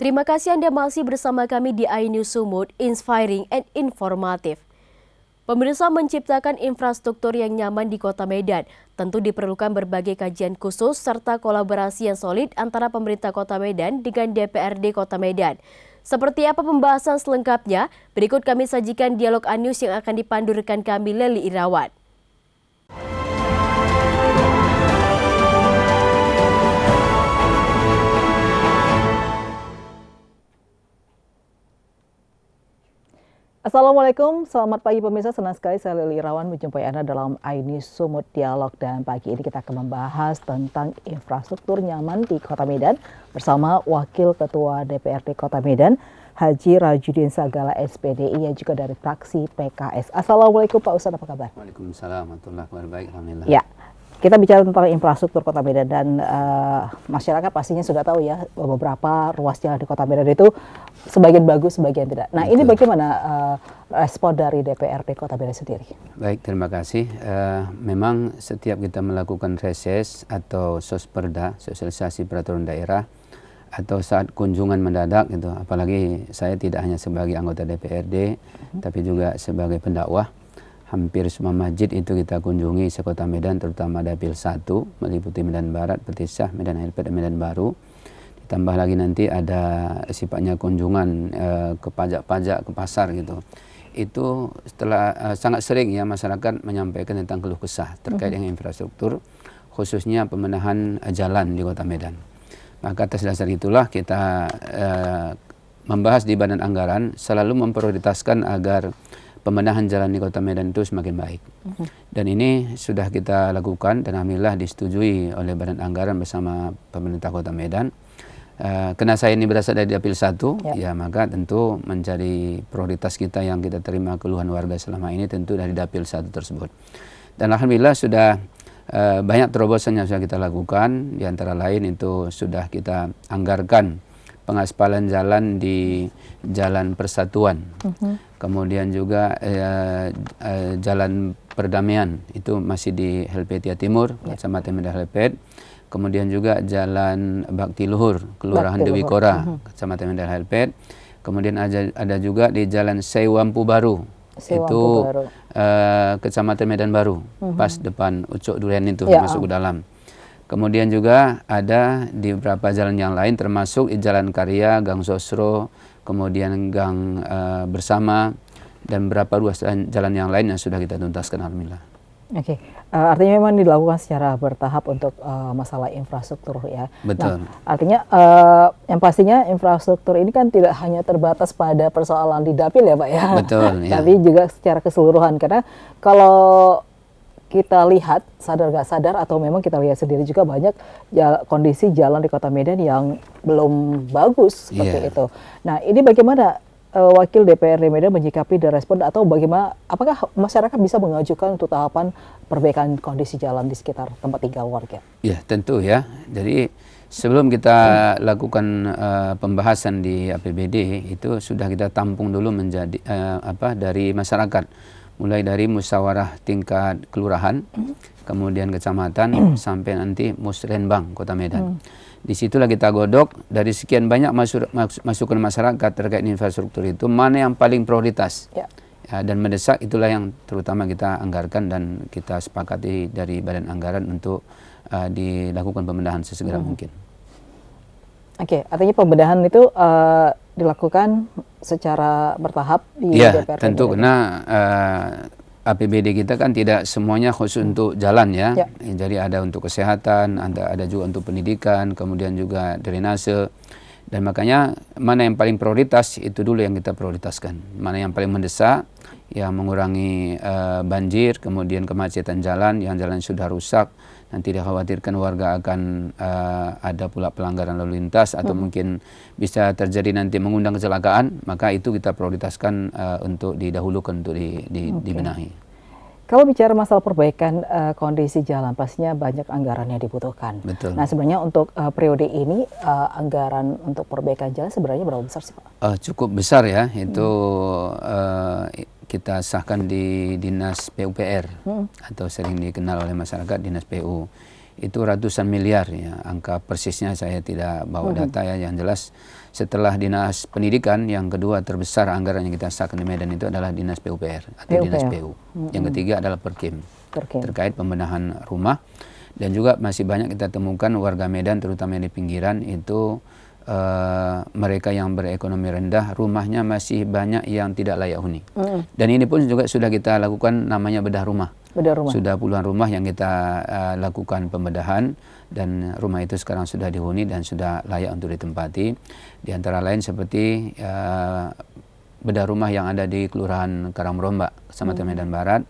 Terima kasih Anda masih bersama kami di iNews Sumut, inspiring and informatif. Pemirsa, menciptakan infrastruktur yang nyaman di Kota Medan tentu diperlukan berbagai kajian khusus serta kolaborasi yang solid antara pemerintah Kota Medan dengan DPRD Kota Medan. Seperti apa pembahasan selengkapnya? Berikut kami sajikan dialog iNews yang akan dipandu rekan kami Leli Irawan. Assalamualaikum, selamat pagi pemirsa. Senang sekali saya Leli Irawan menjumpai Anda dalam iNews Sumut Dialog, dan pagi ini kita akan membahas tentang infrastruktur nyaman di Kota Medan bersama Wakil Ketua DPRD Kota Medan, Haji Rajudin Sagala SPDI, yang juga dari fraksi PKS. Assalamualaikum Pak Ustadz, apa kabar? Waalaikumsalam warahmatullahi wabarakatuh. Alhamdulillah. Ya, kita bicara tentang infrastruktur Kota Medan dan masyarakat pastinya sudah tahu ya, beberapa ruas jalan di Kota Medan itu sebagian bagus, sebagian tidak. Nah, betul. Ini bagaimana respon dari DPRD Kota Medan sendiri? Baik, terima kasih. Memang setiap kita melakukan reses atau sosperda, sosialisasi peraturan daerah, atau saat kunjungan mendadak gitu, apalagi saya tidak hanya sebagai anggota DPRD, tapi juga sebagai pendakwah. Hampir semua masjid itu kita kunjungi se-Kota Medan, terutama Dapil 1, meliputi Medan Barat, Petisah, Medan Helpet, dan Medan Baru. Ditambah lagi nanti ada sifatnya kunjungan ke pajak-pajak, ke pasar gitu. Itu setelah sangat sering ya masyarakat menyampaikan tentang keluh kesah terkait dengan infrastruktur, khususnya pemenahan jalan di Kota Medan. Maka atas dasar itulah kita membahas di Badan Anggaran selalu memprioritaskan agar pemenahan jalan di Kota Medan itu semakin baik. Dan ini sudah kita lakukan dan alhamdulillah disetujui oleh Badan Anggaran bersama pemerintah Kota Medan. Karena saya ini berasal dari Dapil 1, ya maka tentu menjadi prioritas kita yang kita terima keluhan warga selama ini tentu dari Dapil 1 tersebut. Dan alhamdulillah sudah banyak terobosan yang sudah kita lakukan, di antara lain itu sudah kita anggarkan pengaspalan jalan di Jalan Persatuan. Kemudian juga Jalan Perdamaian itu masih di Helpetia Timur, Kecamatan Medan Helpet. Kemudian juga Jalan Bakti Luhur, Kelurahan Dewi Kora, Kecamatan Medan Helpet. Kemudian ada juga di Jalan Sewampu Baru, itu Kecamatan Medan Baru, pas depan Ucok Durian itu masuk ke dalam. Kemudian juga ada di beberapa jalan yang lain, termasuk di Jalan Karya, Gang Sosro, kemudian Gang Bersama, dan beberapa ruas jalan yang lain yang sudah kita tuntaskan alhamdulillah. Oke, artinya memang dilakukan secara bertahap untuk masalah infrastruktur ya. Betul. Nah, artinya yang pastinya infrastruktur ini kan tidak hanya terbatas pada persoalan di dapil ya Pak ya. Betul. Tapi juga secara keseluruhan, karena kalau kita lihat sadar gak sadar atau memang kita lihat sendiri juga banyak kondisi jalan di Kota Medan yang belum bagus seperti itu. Nah, ini bagaimana Wakil DPRD Medan menyikapi dan respon, atau bagaimana, apakah masyarakat bisa mengajukan untuk tahapan perbaikan kondisi jalan di sekitar tempat tinggal warga? Ya tentu ya. Jadi sebelum kita lakukan pembahasan di APBD itu sudah kita tampung dulu menjadi dari masyarakat, mulai dari musyawarah tingkat kelurahan, kemudian kecamatan, sampai nanti musrenbang Kota Medan. Disitulah kita godok dari sekian banyak masukan masyarakat terkait infrastruktur itu, mana yang paling prioritas dan mendesak, itulah yang terutama kita anggarkan dan kita sepakati dari Badan Anggaran untuk dilakukan pembenahan sesegera mungkin. Oke, artinya pembenahan itu dilakukan secara bertahap di DPRD. Tentu karena APBD kita kan tidak semuanya khusus untuk jalan ya. Jadi ada untuk kesehatan, ada juga untuk pendidikan, kemudian juga drainase. Dan makanya mana yang paling prioritas itu dulu yang kita prioritaskan. Mana yang paling mendesak, yang mengurangi banjir, kemudian kemacetan jalan, yang jalan sudah rusak, nanti dikhawatirkan warga akan ada pula pelanggaran lalu lintas atau mungkin bisa terjadi nanti mengundang kecelakaan, maka itu kita prioritaskan untuk didahulukan untuk dibenahi. Kalau bicara masalah perbaikan kondisi jalan, pastinya banyak anggaran yang dibutuhkan. Betul. Nah, sebenarnya untuk periode ini anggaran untuk perbaikan jalan sebenarnya berapa besar sih Pak? Cukup besar ya, itu kita sahkan di Dinas PUPR atau sering dikenal oleh masyarakat Dinas PU. itu ratusan miliar ya. Angka persisnya saya tidak bawa data ya. Yang jelas setelah Dinas Pendidikan, yang kedua terbesar anggaran yang kita sahkan di Medan itu adalah Dinas PUPR atau Dinas PU. Yang ketiga adalah Perkim terkait pembenahan rumah. Dan juga masih banyak kita temukan warga Medan terutama yang di pinggiran itu mereka yang berekonomi rendah, rumahnya masih banyak yang tidak layak huni. Dan ini pun juga sudah kita lakukan namanya bedah rumah. Sudah puluhan rumah yang kita lakukan pembedahan, dan rumah itu sekarang sudah dihuni dan sudah layak untuk ditempati. Di antara lain seperti bedah rumah yang ada di Kelurahan Karangmerombak, Kecamatan Medan Barat.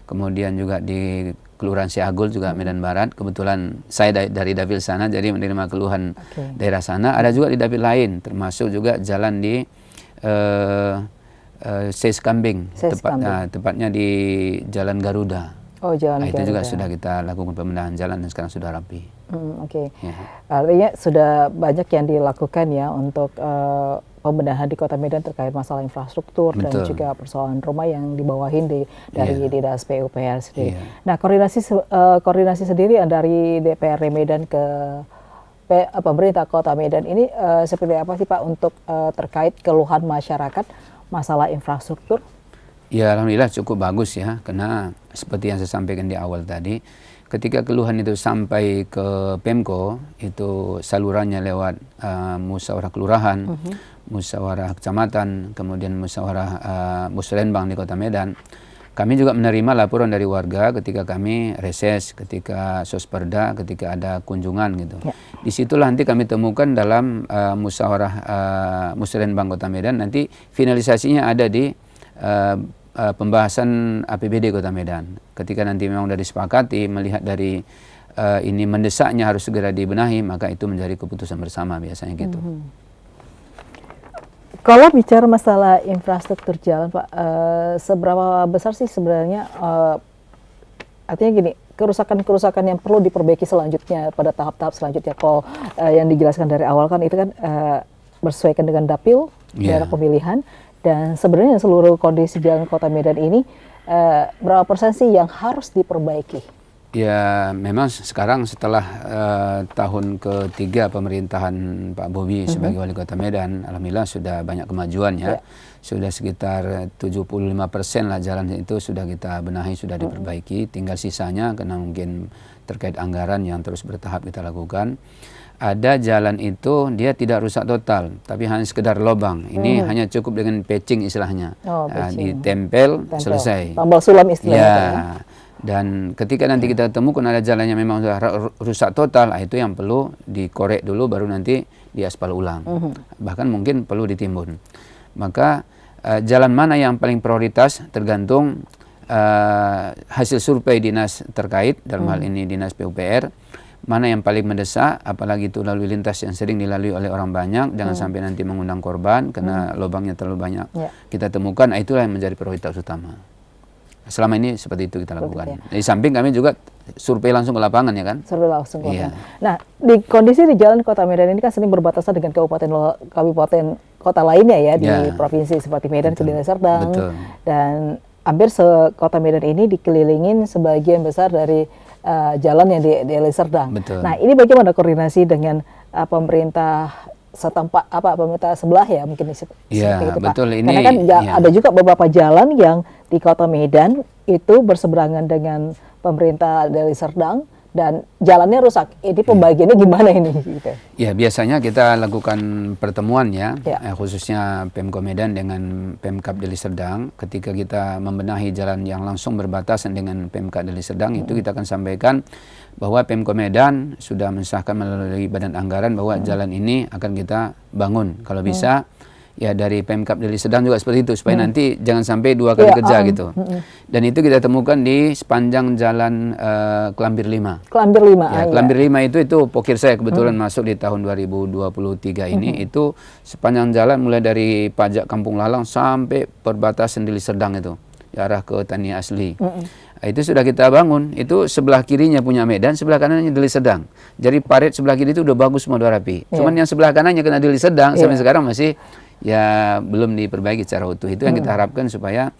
Kemudian juga di Kelurahan Siagul juga Medan Barat. Kebetulan saya dari dapil sana, jadi menerima keluhan daerah sana. Ada juga di dapil lain, termasuk juga jalan di Seskambing, tepatnya di Jalan Garuda. Oh, Jalan itu Garuda. juga sudah kita lakukan pembenahan jalan dan sekarang sudah rapi. Ya. Artinya sudah banyak yang dilakukan ya untuk pembenahan di Kota Medan terkait masalah infrastruktur dan juga persoalan rumah yang dibawahin dari Dinas PUPR sendiri. Nah, koordinasi sendiri dari DPRD Medan ke pemerintah Kota Medan ini seperti apa sih Pak untuk terkait keluhan masyarakat masalah infrastruktur? Ya, alhamdulillah cukup bagus ya, karena seperti yang saya sampaikan di awal tadi, ketika keluhan itu sampai ke Pemko, itu salurannya lewat musyawarah kelurahan, musyawarah kecamatan, kemudian musyawarah musrenbang di Kota Medan. Kami juga menerima laporan dari warga ketika kami reses, ketika sosperda, ketika ada kunjungan gitu. Disitulah nanti kami temukan dalam musyawarah musrenbang Kota Medan, nanti finalisasinya ada di pembahasan APBD Kota Medan. Ketika nanti memang sudah disepakati, melihat dari ini mendesaknya harus segera dibenahi, maka itu menjadi keputusan bersama biasanya gitu. Kalau bicara masalah infrastruktur jalan Pak, seberapa besar sih sebenarnya, artinya gini, kerusakan-kerusakan yang perlu diperbaiki selanjutnya pada tahap-tahap selanjutnya, kalau yang dijelaskan dari awal kan itu kan bersesuaikan dengan dapil, daerah pemilihan, dan sebenarnya seluruh kondisi jalan Kota Medan ini berapa persen sih yang harus diperbaiki? Ya, memang sekarang setelah tahun ketiga pemerintahan Pak Bobi sebagai wali kota Medan, alhamdulillah sudah banyak kemajuan ya. Sudah sekitar 75% lah jalan itu sudah kita benahi, sudah diperbaiki. Tinggal sisanya karena mungkin terkait anggaran yang terus bertahap kita lakukan. Ada jalan itu dia tidak rusak total, tapi hanya sekedar lubang. Ini hanya cukup dengan patching istilahnya. Ditempel, selesai. Tambal sulam istilahnya. Ya. Dan ketika nanti kita temukan ada jalannya memang sudah rusak total, itu yang perlu dikorek dulu, baru nanti diaspal ulang. Bahkan mungkin perlu ditimbun. Maka jalan mana yang paling prioritas tergantung hasil survei dinas terkait, dalam hal ini Dinas PUPR, mana yang paling mendesak, apalagi itu lalu lintas yang sering dilalui oleh orang banyak, jangan sampai nanti mengundang korban karena lubangnya terlalu banyak kita temukan, itulah yang menjadi prioritas utama. Selama ini seperti itu kita lakukan. Di samping kami juga survei langsung ke lapangan ya kan? Survei langsung ke lapangan. Nah, di kondisi di jalan Kota Medan ini kan sering berbatasan dengan kabupaten kota lainnya ya di provinsi seperti Medan, Deli Serdang, dan hampir Kota Medan ini dikelilingin sebagian besar dari jalan yang di Deli Serdang. Nah, ini bagaimana koordinasi dengan pemerintah setempat, pemerintah sebelah ya mungkin seperti itu Pak. Karena kan ada juga beberapa jalan yang di Kota Medan itu berseberangan dengan pemerintah Deli Serdang dan jalannya rusak. Ini pembagiannya gimana ini? Gitu. Ya, biasanya kita lakukan pertemuan ya, khususnya Pemko Medan dengan Pemkab Deli Serdang. Ketika kita membenahi jalan yang langsung berbatasan dengan Pemkab Deli Serdang, itu kita akan sampaikan bahwa Pemko Medan sudah mensahkan melalui badan anggaran bahwa jalan ini akan kita bangun. Kalau bisa, ya dari Pemkab Deli Serdang juga seperti itu, supaya nanti jangan sampai dua kali kerja gitu. Dan itu kita temukan di sepanjang jalan Kelambir 5. Kelambir 5. Ya, Kelambir 5 itu pokir saya kebetulan masuk di tahun 2023 ini, itu sepanjang jalan mulai dari pajak Kampung Lalang sampai perbatasan Deli Serdang itu, arah ke Tani Asli. Itu sudah kita bangun, itu sebelah kirinya punya Medan, sebelah kanannya Deli Serdang. Jadi parit sebelah kiri itu udah bagus semua, udah rapi. Cuman yang sebelah kanannya kena Deli Serdang sampai sekarang masih ya belum diperbaiki secara utuh. Itu yang kita harapkan supaya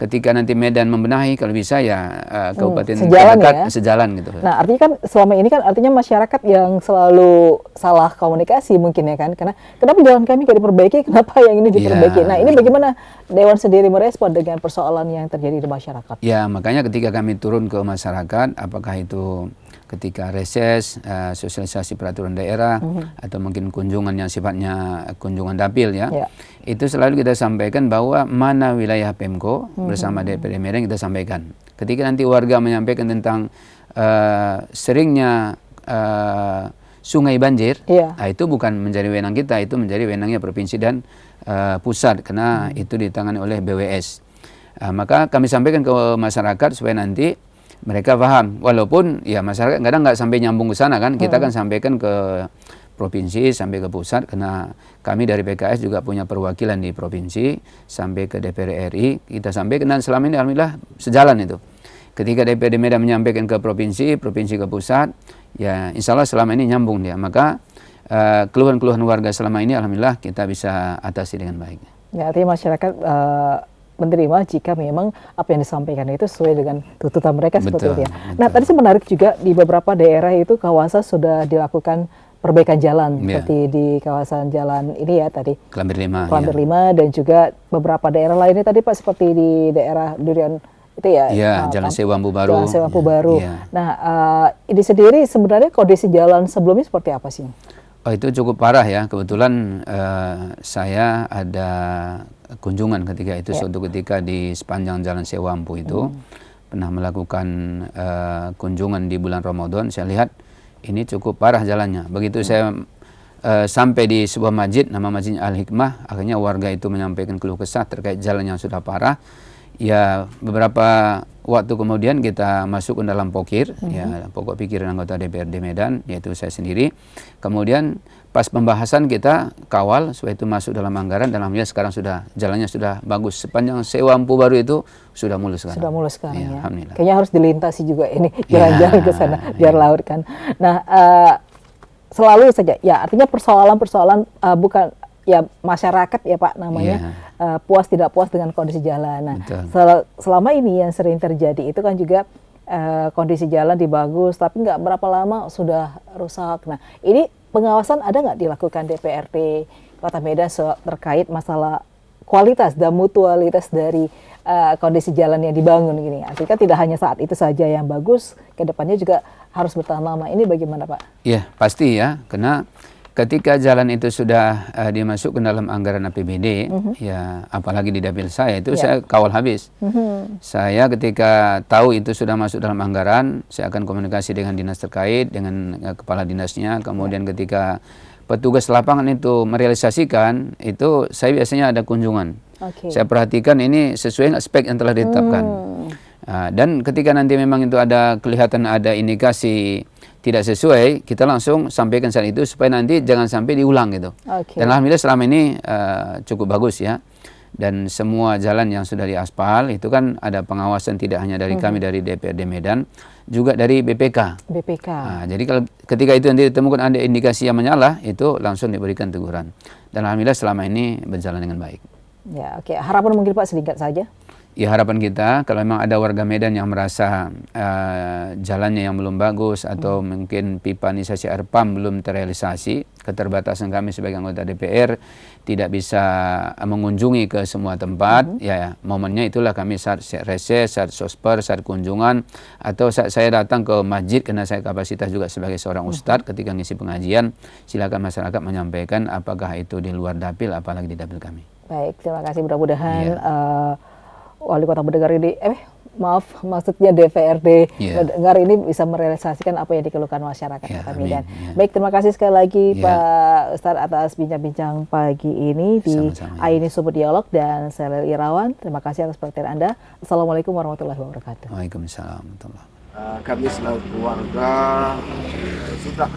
ketika nanti Medan membenahi, kalau bisa ya kabupaten sejalan terdekat ya. sejalan gitu. Nah, artinya kan selama ini kan artinya masyarakat yang selalu salah komunikasi mungkin ya kan, karena kenapa jalan kami nggak diperbaiki, kenapa yang ini diperbaiki. Nah, ini bagaimana Dewan sendiri merespon dengan persoalan yang terjadi di masyarakat? Ya, makanya ketika kami turun ke masyarakat, apakah itu ketika reses, sosialisasi peraturan daerah, atau mungkin kunjungan yang sifatnya kunjungan dapil ya, itu selalu kita sampaikan bahwa mana wilayah Pemko bersama DPRD Medan kita sampaikan. Ketika nanti warga menyampaikan tentang seringnya sungai banjir, nah itu bukan menjadi wewenang kita, itu menjadi wewenangnya provinsi dan pusat, karena itu ditangani oleh BWS. Maka kami sampaikan ke masyarakat supaya nanti mereka paham, walaupun ya masyarakat kadang nggak sampai nyambung ke sana kan, kita kan sampaikan ke provinsi sampai ke pusat, karena kami dari PKS juga punya perwakilan di provinsi sampai ke DPR RI, kita sampaikan, dan selama ini alhamdulillah sejalan itu. Ketika DPRD Medan menyampaikan ke provinsi, provinsi ke pusat, ya insya Allah selama ini nyambung dia. Maka keluhan-keluhan warga selama ini alhamdulillah kita bisa atasi dengan baik. Ya, artinya masyarakat menerima jika memang apa yang disampaikan itu sesuai dengan tuntutan mereka seperti itu ya. Nah, tadi saya menarik juga di beberapa daerah itu kawasan sudah dilakukan perbaikan jalan seperti di kawasan jalan ini ya tadi. Klambir 5. Klambir 5 dan juga beberapa daerah lainnya tadi Pak, seperti di daerah Durian itu ya. Iya, Jalan Sewampu Baru. Jalan Sewampu Baru. Nah, ini sendiri sebenarnya kondisi jalan sebelumnya seperti apa sih? Oh, itu cukup parah ya. Kebetulan saya ada kunjungan ketika itu, suatu ketika di sepanjang Jalan Sewampu itu pernah melakukan kunjungan di bulan Ramadan. Saya lihat ini cukup parah jalannya. Begitu saya sampai di sebuah masjid, nama masjidnya Al-Hikmah, akhirnya warga itu menyampaikan keluh kesah terkait jalan yang sudah parah. Ya, beberapa waktu kemudian kita masuk ke dalam pokir, ya pokok pikiran anggota DPRD Medan, yaitu saya sendiri. Kemudian pas pembahasan kita kawal supaya itu masuk dalam anggaran, dan alhamdulillah sekarang sudah jalannya sudah bagus. Sepanjang Sewampu Baru itu sudah mulus sekarang. Sudah mulus sekarang ya. Alhamdulillah. Kayaknya harus dilintasi juga ini jalan-jalan ke sana biar laut kan. Nah, selalu saja ya, artinya persoalan-persoalan bukan ya masyarakat ya Pak namanya puas tidak puas dengan kondisi jalan. Nah, selama ini yang sering terjadi itu kan juga kondisi jalan dibagus tapi nggak berapa lama sudah rusak. Nah, ini pengawasan ada nggak dilakukan DPRD Kota Medan terkait masalah kualitas dan mutualitas dari kondisi jalan yang dibangun gini? Artinya tidak hanya saat itu saja yang bagus, kedepannya juga harus bertahan lama. Ini bagaimana Pak? Iya pasti ya, karena ketika jalan itu sudah dimasukkan dalam anggaran APBD, ya apalagi di dapil saya itu saya kawal habis. Saya ketika tahu itu sudah masuk dalam anggaran, saya akan komunikasi dengan dinas terkait, dengan kepala dinasnya. Kemudian ketika petugas lapangan itu merealisasikan, itu saya biasanya ada kunjungan. Saya perhatikan ini sesuai nggak spek yang telah ditetapkan. Dan ketika nanti memang itu ada kelihatan ada indikasi tidak sesuai, kita langsung sampaikan saat itu supaya nanti jangan sampai diulang gitu. Dan alhamdulillah selama ini cukup bagus ya. Dan semua jalan yang sudah diaspal itu kan ada pengawasan tidak hanya dari kami dari DPRD Medan, juga dari BPK. Nah, jadi kalau ketika itu nanti ditemukan ada indikasi yang menyala, itu langsung diberikan teguran. Dan alhamdulillah selama ini berjalan dengan baik. Ya, oke. Harapan mungkin Pak sedikit saja. Ya, harapan kita kalau memang ada warga Medan yang merasa jalannya yang belum bagus atau mungkin pipanisasi air pump belum terrealisasi, keterbatasan kami sebagai anggota DPR tidak bisa mengunjungi ke semua tempat, ya momennya itulah kami saat reses, saat sosper, saat kunjungan, atau saat saya datang ke masjid karena saya kapasitas juga sebagai seorang ustadz ketika ngisi pengajian, silakan masyarakat menyampaikan apakah itu di luar dapil apalagi di dapil kami. Baik, terima kasih, mudah-mudahan Wali Kota mendengar ini, maksudnya DPRD mendengar ini bisa merealisasikan apa yang dikeluhkan masyarakat Kota Medan. Baik, terima kasih sekali lagi Pak Ustadz atas bincang-bincang pagi ini di Aini Sumut Dialog, dan saya Leli Irawan. Terima kasih atas perhatian Anda. Assalamualaikum warahmatullahi wabarakatuh. Waalaikumsalam warahmatullahi wabarakatuh. Kami selaku keluarga sudah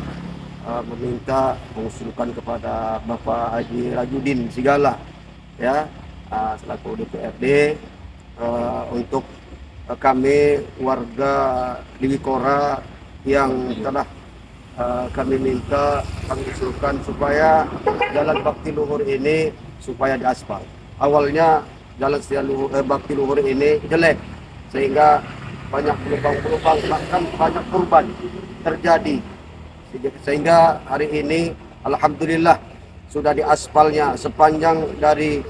meminta mengusulkan kepada Bapak Haji Rajudin Sigala ya selaku DPRD untuk kami warga Liwikora yang telah kami minta kami usulkan supaya jalan Bakti Luhur ini supaya diaspal. Awalnya jalan setia Bakti Luhur ini jelek, sehingga banyak penumpang-penumpang, bahkan banyak korban terjadi. Sehingga hari ini alhamdulillah sudah diaspalnya sepanjang dari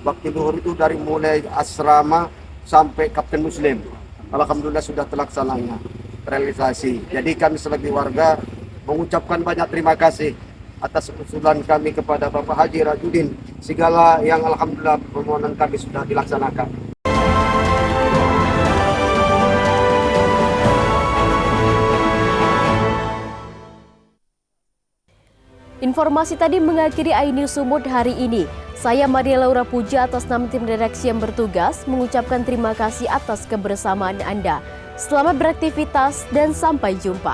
Bakti Luhur itu, dari mulai asrama sampai Kapten Muslim. Alhamdulillah sudah terlaksananya realisasi. Jadi kami sebagai warga mengucapkan banyak terima kasih atas usulan kami kepada Bapak Haji Rajudin. Segala yang alhamdulillah permohonan kami sudah dilaksanakan. Informasi tadi mengakhiri iNews Sumut hari ini. Saya Maria Laura Puja atas nama tim redaksi yang bertugas mengucapkan terima kasih atas kebersamaan Anda. Selamat beraktivitas dan sampai jumpa.